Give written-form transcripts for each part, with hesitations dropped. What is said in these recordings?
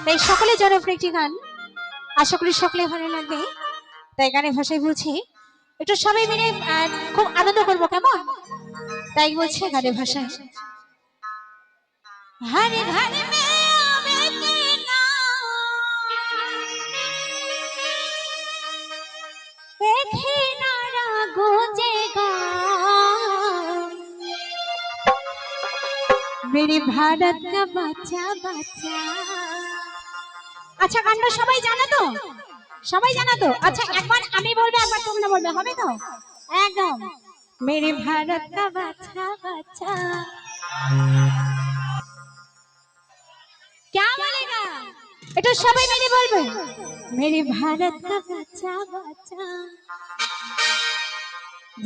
তাই সকলে জনপ্রিয় একটি গান, আশা করি সকলে ভালো লাগবে। তাই গানের ভাষায় বলছি, একটু সবাই মিলে খুব আনন্দ করবো, কেমন? তাই বলছে গানের ভাষায়, হরে হরে मेरे भारत का बच्चा बच्चा। আচ্ছা গানটা সবাই জানো তো? সবাই জানো তো? আচ্ছা একবার আমি বলবো, একবার তোমরা বলবে, হবে তো? একদম। मेरे भारत का बच्चा बच्चा क्या बोलेगा? এটা সবাই মিলে বলবে, मेरे भारत का बच्चा बच्चा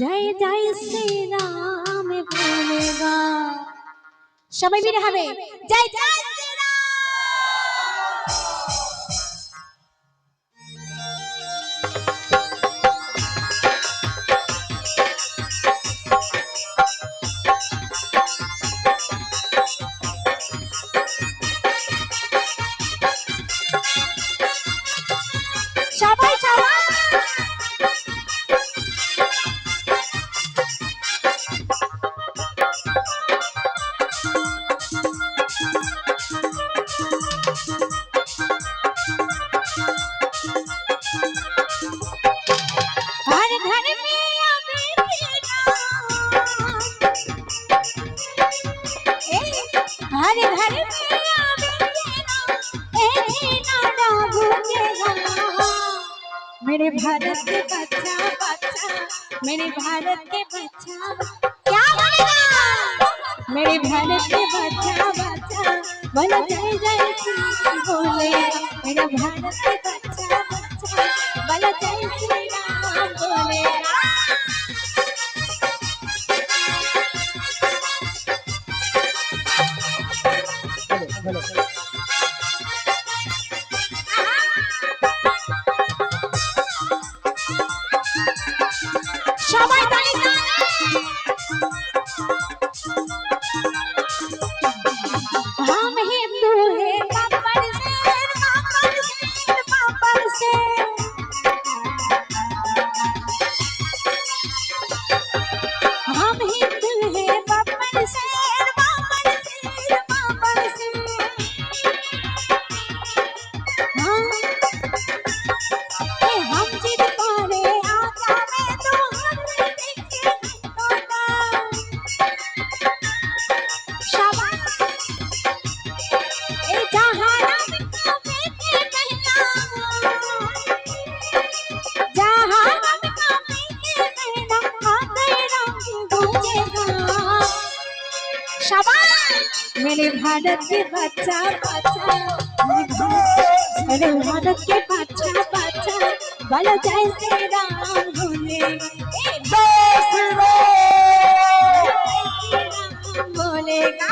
जय जय श्री राम बोलेगा। সবাই মিলে হবে, জয় জয় শ্রী রাম। সবাই সবাই हर घर में अभी हर घर में मेरे भारत के बच्चा बच्चा, मेरे भारत के बच्चा क्या बोलेगा? मेरे भारत के बच्चा बच्चा बोलो जय जय श्री राम बोलेगा। मेरा भारत के बच्चा बच्चा बोलो जय श्री राम बोलेगा। সবাই তালি हम हिंदू है बाबर से हम हिंदू है बाबर से हम जिद करे आजा में तो हम देखे तोता शाबाश ए जहाना में तो बेटे कहना जहाना में तो बेटे कहना आते रंग गूंजेगा शाबाश। मेरे भारत के बच्चा बच्चा, मेरे भारत के बच्चा बच्चा बोलो जय श्री राम बोले, जय श्री राम बोलेगा।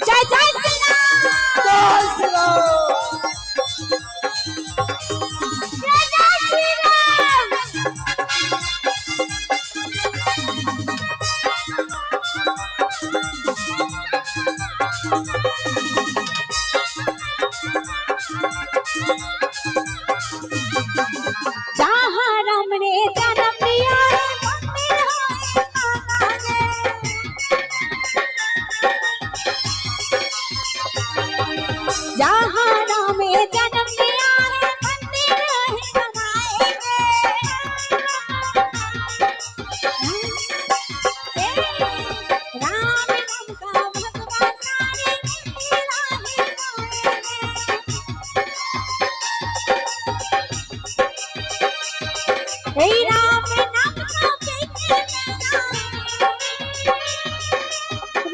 जय जय श्री राम, जय श्री राम, जय जय श्री राम। जहाँ राम ने जन्म लिया है मंदिर है माता ने, जहाँ राम ने जन्म लिया है मंदिर है बनाएंगे। राम नाम का भगवान सारे राही गाएंगे। राम नाम का बेटे मेरा,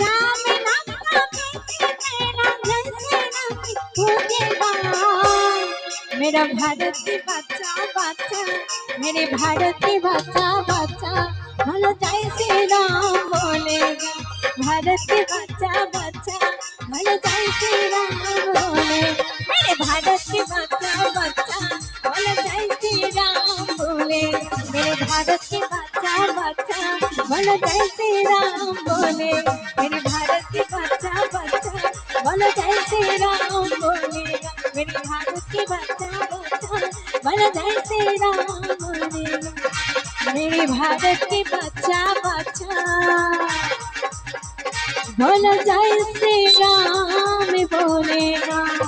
राम नाम का बेटे मेरा जैसे राम पूजेगा। मेरा भारत के बच्चा बच्चा, मेरे भारत के बच्चा बच्चा बोलो जय श्री राम बोलेगा। भारत के बच्चा बच्चा बोलो जय श्री राम बोले, मेरे भारत के बच्चा बच्चा बोलो जय श्री राम बोले, मेरे भारत के बच्चा बच्चा बोलो जय श्री राम बोले, मेरे भारत के बोलो जय श्री राम बोलेगा, मेरे भारत के बच्चा बच्चा बोलो जय श्री राम बोलेगा, मेरे भारत के बच्चा बच्चा बोलो जय श्री राम बोलेगा।